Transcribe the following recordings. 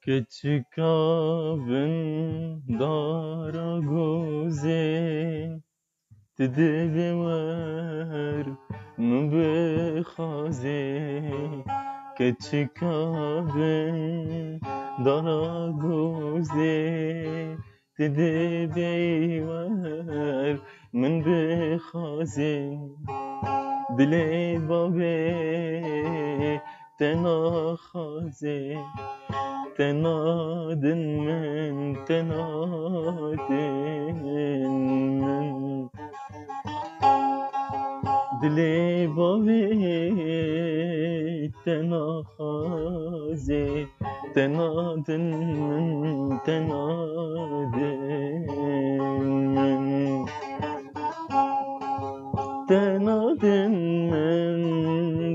Küçük abim dara goze Dede var mı be khaze Küçük abim dara goze Dede var mı be khaze Dile babe tena khaze تنادن من تنادن من دلی باوی تناخازه تنادن من تنادن من تنادن من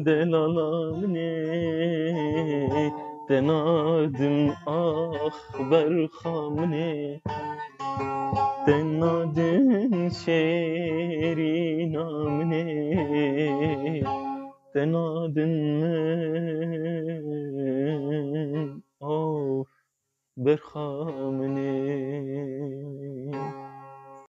دلالامنه تنادم أخبر خامنه تنادم شيري نامنه تنادم من أوف برخامنه